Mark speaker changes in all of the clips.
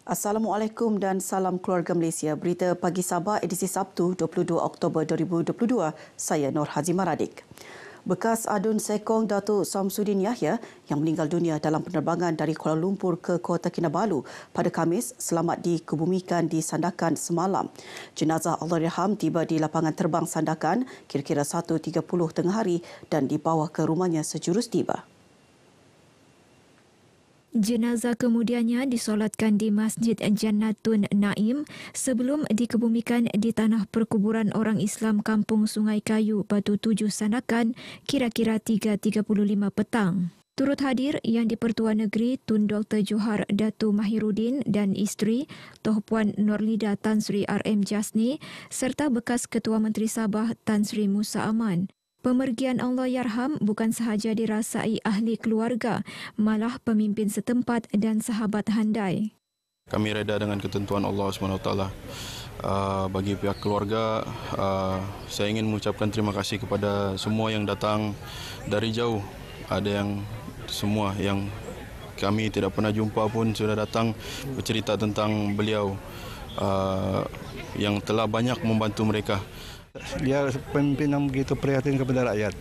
Speaker 1: Assalamualaikum dan salam keluarga Malaysia. Berita Pagi Sabah edisi Sabtu 22 Oktober 2022. Saya Nur Hazimah Radik. Bekas adun Sekong Datuk Samsudin Yahya yang meninggal dunia dalam penerbangan dari Kuala Lumpur ke Kota Kinabalu pada Khamis selamat dikebumikan di Sandakan semalam. Jenazah Allahyarham tiba di lapangan terbang Sandakan kira-kira 1.30 tengah hari dan dibawa ke rumahnya sejurus tiba.
Speaker 2: Jenazah kemudiannya disolatkan di Masjid Jannatun Naim sebelum dikebumikan di tanah perkuburan orang Islam Kampung Sungai Kayu, Batu Tujuh, Sandakan kira-kira 3.35 petang. Turut hadir Yang di-Pertuan Negeri Tun Dr. Johar Datu Mahirudin dan isteri Toh Puan Nurlida Tan Sri RM Jasni serta bekas Ketua Menteri Sabah Tan Sri Musa Aman. Pemergian Allahyarham bukan sahaja dirasai ahli keluarga, malah pemimpin setempat dan sahabat handai.
Speaker 3: Kami reda dengan ketentuan Allah SWT. Bagi pihak keluarga, saya ingin mengucapkan terima kasih kepada semua yang datang dari jauh. Ada yang semua yang kami tidak pernah jumpa pun sudah datang bercerita tentang beliau yang telah banyak membantu mereka.
Speaker 4: Dia pemimpin yang begitu prihatin kepada rakyat.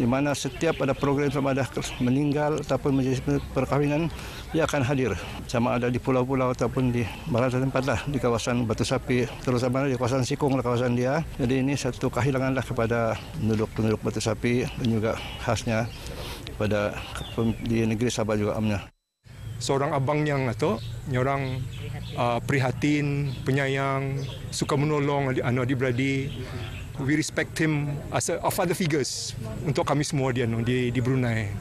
Speaker 4: Di mana setiap ada program sama ada meninggal ataupun menjadi perkahwinan, dia akan hadir. Sama ada di pulau-pulau ataupun di beberapa tempat lah, di kawasan Batu Sapi, terutama di kawasan Sikung, kawasan dia. Jadi ini satu kehilanganlah kepada penduduk Batu Sapi dan juga khasnya pada di negeri Sabah juga amnya.
Speaker 5: Seorang abang yang orang prihatin, penyayang, suka menolong adik-beradik. We respect him as a father figures untuk kami semua di Brunei.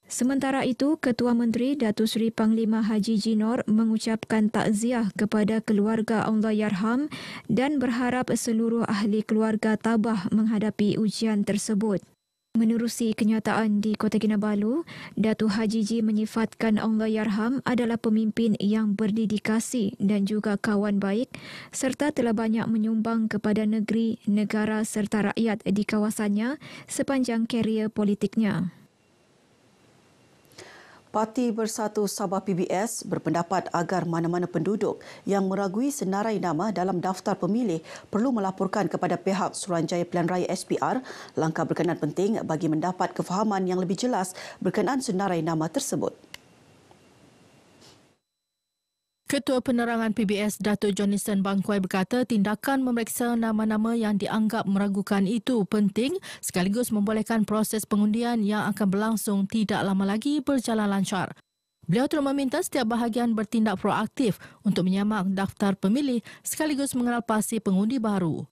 Speaker 2: Sementara itu, Ketua Menteri Datuk Seri Panglima Haji Jinor mengucapkan takziah kepada keluarga Allahyarham dan berharap seluruh ahli keluarga tabah menghadapi ujian tersebut. Menerusi kenyataan di Kota Kinabalu, Datuk Haji Ji menyifatkan Allahyarham adalah pemimpin yang berdedikasi dan juga kawan baik serta telah banyak menyumbang kepada negeri, negara serta rakyat di kawasannya sepanjang karier politiknya.
Speaker 1: Parti Bersatu Sabah PBS berpendapat agar mana-mana penduduk yang meragui senarai nama dalam daftar pemilih perlu melaporkan kepada pihak Suruhanjaya Pilihan Raya SPR langkah berkenaan penting bagi mendapat kefahaman yang lebih jelas berkenaan senarai nama tersebut.
Speaker 6: Ketua Penerangan PBS Datuk Jonathan Bangkwai berkata tindakan memeriksa nama-nama yang dianggap meragukan itu penting sekaligus membolehkan proses pengundian yang akan berlangsung tidak lama lagi berjalan lancar. Beliau terus meminta setiap bahagian bertindak proaktif untuk menyamak daftar pemilih sekaligus mengenal pasti pengundi baru.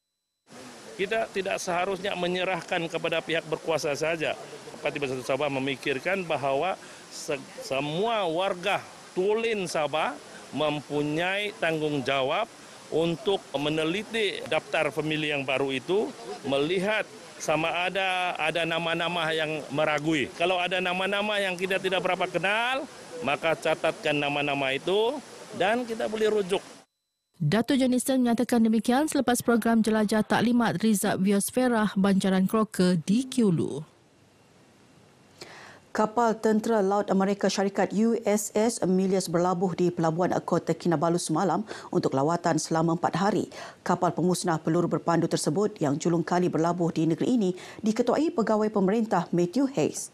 Speaker 7: Kita tidak seharusnya menyerahkan kepada pihak berkuasa saja. Parti Bersatu Sabah memikirkan bahawa semua warga Tulin Sabah mempunyai tanggungjawab untuk meneliti daftar pemilih yang baru itu, melihat sama ada nama-nama yang meragui. Kalau ada nama-nama yang kita tidak berapa kenal, maka catatkan nama-nama itu dan kita boleh rujuk.
Speaker 6: Datuk Jonathan menyatakan demikian selepas program jelajah taklimat Rizab Biosfera Banjaran Croker di Kiulu.
Speaker 1: Kapal Tentera Laut Amerika Syarikat USS Milius berlabuh di Pelabuhan Kota Kinabalu semalam untuk lawatan selama 4 hari. Kapal pemusnah peluru berpandu tersebut yang julung kali berlabuh di negeri ini diketuai Pegawai Pemerintah Matthew Hayes.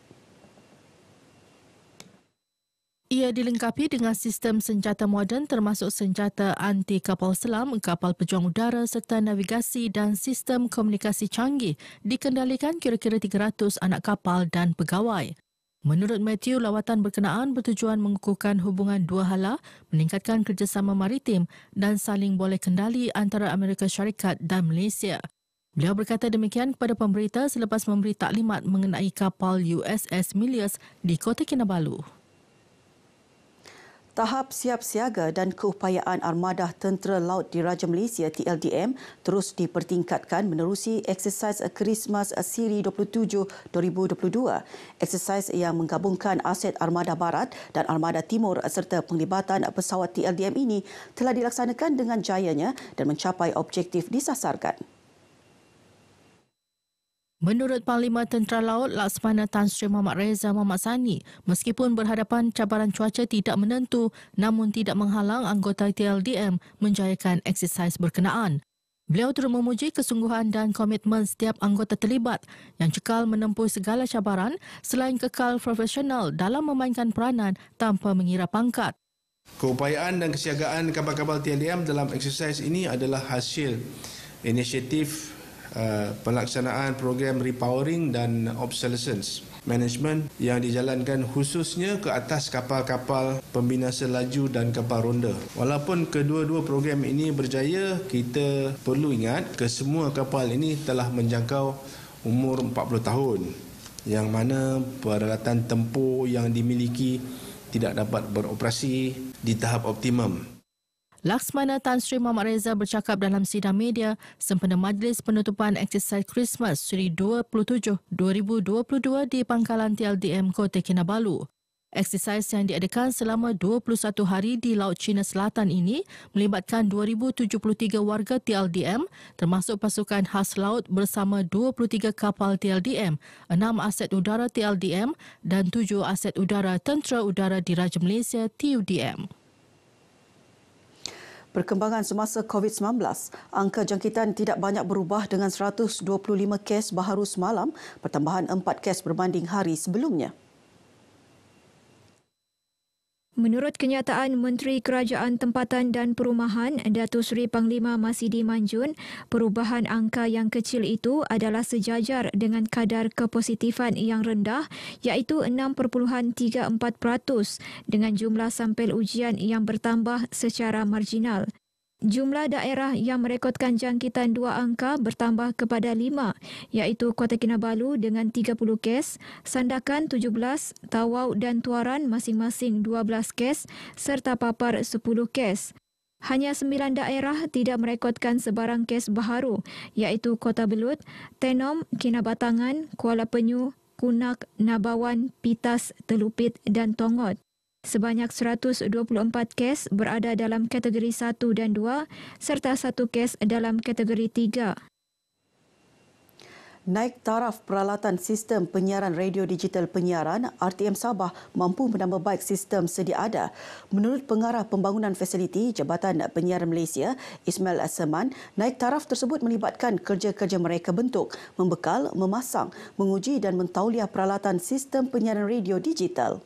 Speaker 6: Ia dilengkapi dengan sistem senjata moden termasuk senjata anti kapal selam, kapal pejuang udara serta navigasi dan sistem komunikasi canggih dikendalikan kira-kira 300 anak kapal dan pegawai. Menurut Matthew, lawatan berkenaan bertujuan mengukuhkan hubungan dua hala, meningkatkan kerjasama maritim dan saling boleh kendali antara Amerika Syarikat dan Malaysia. Beliau berkata demikian kepada pemberita selepas memberi taklimat mengenai kapal USS Milius di Kota Kinabalu.
Speaker 1: Tahap siap siaga dan keupayaan Armada Tentera Laut Diraja Malaysia TLDM terus dipertingkatkan menerusi eksersis Christmas Siri 27 2022. Eksersis yang menggabungkan aset Armada Barat dan Armada Timur serta penglibatan pesawat TLDM ini telah dilaksanakan dengan jayanya dan mencapai objektif disasarkan.
Speaker 6: Menurut Panglima Tentera Laut Laksamana Tan Sri Muhammad Reza Muhammad Sani, meskipun berhadapan cabaran cuaca tidak menentu, namun tidak menghalang anggota TLDM menjayakan eksersis berkenaan. Beliau turut memuji kesungguhan dan komitmen setiap anggota terlibat yang cekal menempuh segala cabaran selain kekal profesional dalam memainkan peranan tanpa mengira pangkat.
Speaker 8: Keupayaan dan kesiagaan kapal-kapal TLDM dalam eksersis ini adalah hasil inisiatif pelaksanaan program repowering dan obsolescence management yang dijalankan khususnya ke atas kapal-kapal pembinasa laju dan kapal ronda. Walaupun kedua-dua program ini berjaya, kita perlu ingat kesemua kapal ini telah menjangkau umur 40 tahun yang mana peralatan tempur yang dimiliki tidak dapat beroperasi di tahap optimum.
Speaker 6: Laksamana Tan Sri Muhammad Reza bercakap dalam sidang media sempena Majlis Penutupan Eksersis Christmas Seri 27 2022 di Pangkalan TLDM Kota Kinabalu. Eksersis yang diadakan selama 21 hari di Laut Cina Selatan ini melibatkan 2,073 warga TLDM termasuk pasukan khas laut bersama 23 kapal TLDM, 6 aset udara TLDM dan 7 aset udara Tentera Udara Diraja Malaysia TUDM.
Speaker 1: Perkembangan semasa COVID-19, angka jangkitan tidak banyak berubah dengan 125 kes baharu semalam, pertambahan 4 kes berbanding hari sebelumnya.
Speaker 2: Menurut kenyataan Menteri Kerajaan Tempatan dan Perumahan, Datuk Seri Panglima Masidi Manjun, perubahan angka yang kecil itu adalah sejajar dengan kadar kepositifan yang rendah iaitu 6.34% dengan jumlah sampel ujian yang bertambah secara marginal. Jumlah daerah yang merekodkan jangkitan 2 angka bertambah kepada 5 iaitu Kota Kinabalu dengan 30 kes, Sandakan 17, Tawau dan Tuaran masing-masing 12 kes serta Papar 10 kes. Hanya 9 daerah tidak merekodkan sebarang kes baharu iaitu Kota Belud, Tenom, Kinabatangan, Kuala Penyu, Kunak, Nabawan, Pitas, Telupit dan Tongot. Sebanyak 124 kes berada dalam kategori 1 dan 2 serta 1 kes dalam kategori 3.
Speaker 1: Naik taraf peralatan sistem penyiaran radio digital penyiaran, RTM Sabah mampu menambah baik sistem sedia ada. Menurut Pengarah Pembangunan Fasiliti Jabatan Penyiaran Malaysia, Ismail Asaman, naik taraf tersebut melibatkan kerja-kerja mereka bentuk, membekal, memasang, menguji dan mentauliah peralatan sistem penyiaran radio digital.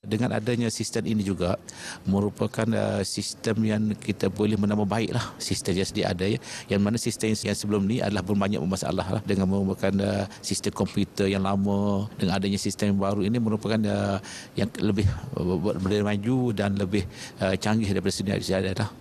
Speaker 9: Dengan adanya sistem ini juga merupakan sistem yang kita boleh menambah baiklah sistem yang sedia ada ya. Yang mana sistem yang sebelum ni adalah berbanyak bermasalah lah dengan merupakan sistem komputer yang lama. Dengan adanya sistem yang baru ini merupakan yang lebih maju dan lebih canggih daripada sedia ada lah.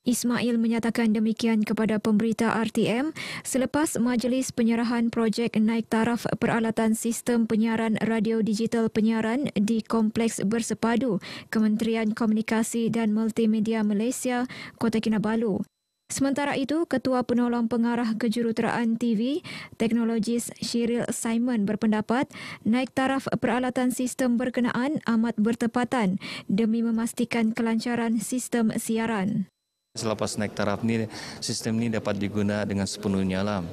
Speaker 2: Ismail menyatakan demikian kepada pemberita RTM selepas majlis penyerahan projek naik taraf peralatan sistem penyiaran radio digital penyiaran di Kompleks Bersepadu Kementerian Komunikasi dan Multimedia Malaysia, Kota Kinabalu. Sementara itu, Ketua Penolong Pengarah Kejuruteraan TV, Teknologis Shiril Simon berpendapat naik taraf peralatan sistem berkenaan amat bertepatan demi memastikan kelancaran sistem siaran.
Speaker 10: Selepas naik taraf ni, sistem ni dapat digunakan dengan sepenuhnya lah,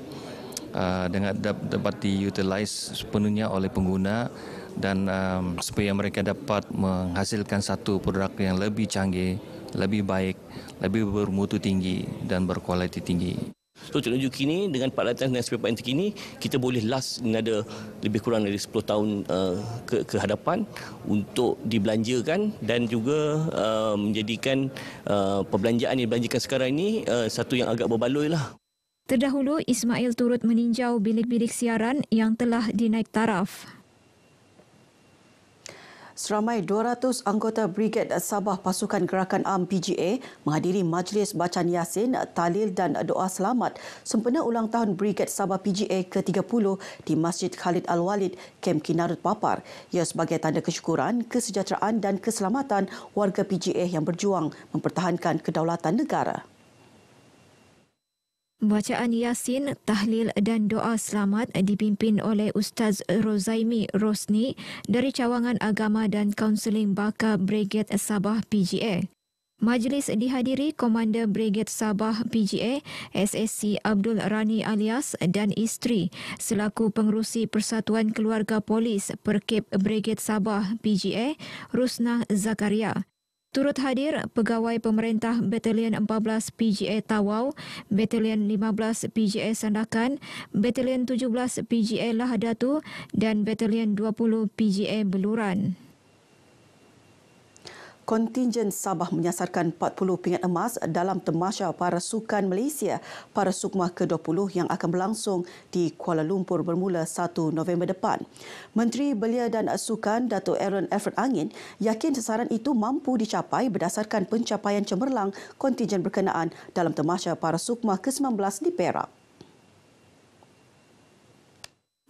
Speaker 10: dengan dapat diutilize sepenuhnya oleh pengguna dan supaya mereka dapat menghasilkan satu produk yang lebih canggih, lebih baik, lebih bermutu tinggi dan berkualiti tinggi.
Speaker 11: So teknologi kini dengan peralatan dan spare part yang terkini, kita boleh last ada lebih kurang dari 10 tahun ke hadapan untuk dibelanjakan dan juga menjadikan perbelanjaan yang dibelanjakan sekarang ini satu yang agak berbaloi lah.
Speaker 2: Terdahulu, Ismail turut meninjau bilik-bilik siaran yang telah dinaik taraf.
Speaker 1: Seramai 200 anggota Brigad Sabah Pasukan Gerakan Am PGA menghadiri majlis bacaan Yasin, tahlil dan doa selamat sempena ulang tahun Brigad Sabah PGA ke-30 di Masjid Khalid Al-Walid, Kem Kinarut Papar. Ia sebagai tanda kesyukuran, kesejahteraan dan keselamatan warga PGA yang berjuang mempertahankan kedaulatan negara.
Speaker 2: Bacaan Yasin, tahlil dan doa selamat dipimpin oleh Ustaz Rozaimi Rosni dari Cawangan Agama dan Kaunseling Baka Brigade Sabah PGA. Majlis dihadiri Komander Brigade Sabah PGA SSC Abdul Rani Alias dan isteri selaku pengerusi Persatuan Keluarga Polis Perkip Brigade Sabah PGA Rusna Zakaria. Turut hadir pegawai pemerintah Batalion 14 PGA Tawau, Batalion 15 PGA Sandakan, Batalion 17 PGA Lahadatu dan Batalion 20 PGA Beluran.
Speaker 1: Kontingen Sabah menyasarkan 40 pingat emas dalam Tamasya Para Sukan Malaysia Para Sukma ke-20 yang akan berlangsung di Kuala Lumpur bermula 1 November depan. Menteri Belia dan Sukan Dato' Aaron Alfred Angin yakin sasaran itu mampu dicapai berdasarkan pencapaian cemerlang kontingen berkenaan dalam Tamasya Para Sukma ke-19 di Perak.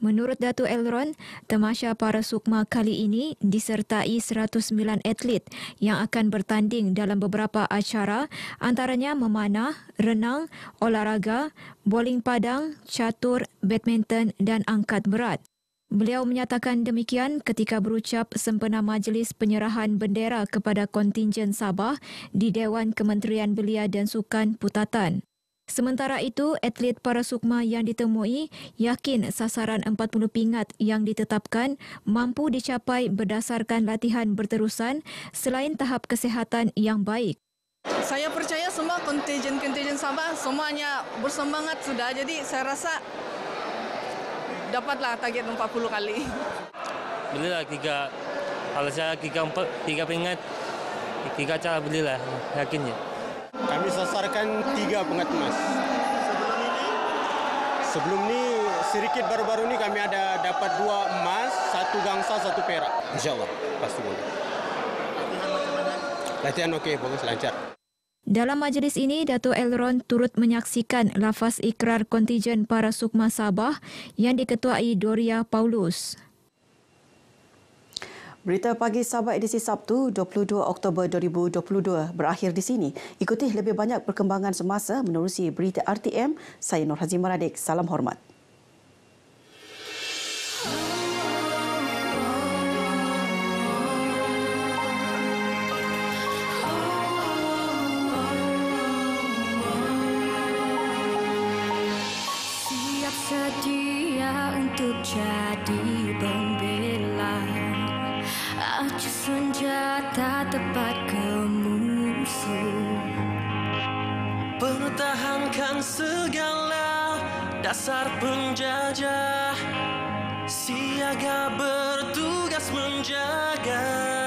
Speaker 2: Menurut Dato' Elron, Tamasya Para Sukma kali ini disertai 109 atlet yang akan bertanding dalam beberapa acara antaranya memanah, renang, olahraga, bowling padang, catur, badminton dan angkat berat. Beliau menyatakan demikian ketika berucap sempena majlis penyerahan bendera kepada kontingen Sabah di Dewan Kementerian Belia dan Sukan Putatan. Sementara itu, atlet para sukma yang ditemui yakin sasaran 40 pingat yang ditetapkan mampu dicapai berdasarkan latihan berterusan selain tahap kesihatan yang baik.
Speaker 12: Saya percaya semua kontingen Sabah semuanya bersemangat sudah, jadi saya rasa dapatlah target 40 kali.
Speaker 13: Belilah kalau saya 3 pingat, 3 cara belilah, yakinnya.
Speaker 14: Kami sasarkan 3 pingat emas. Sebelum ini sedikit baru-baru ini kami ada dapat 2 emas, 1 gangsa, 1 perak. InsyaAllah, pasti boleh. Latihan macam mana? Latihan okey, bagus, lancar.
Speaker 2: Dalam majlis ini, Dato' Elron turut menyaksikan lafaz ikrar kontingen para sukma Sabah yang diketuai Doria Paulus.
Speaker 1: Berita Pagi Sabah edisi Sabtu 22 Oktober 2022 berakhir di sini. Ikuti lebih banyak perkembangan semasa menerusi berita RTM. Saya Nur Hazimah Radik. Salam hormat.
Speaker 15: Siap sedia untuk jadi pembela. Acu senjata tepat ke musuh.
Speaker 16: Pertahankan segala dasar penjajah. Siaga bertugas menjaga.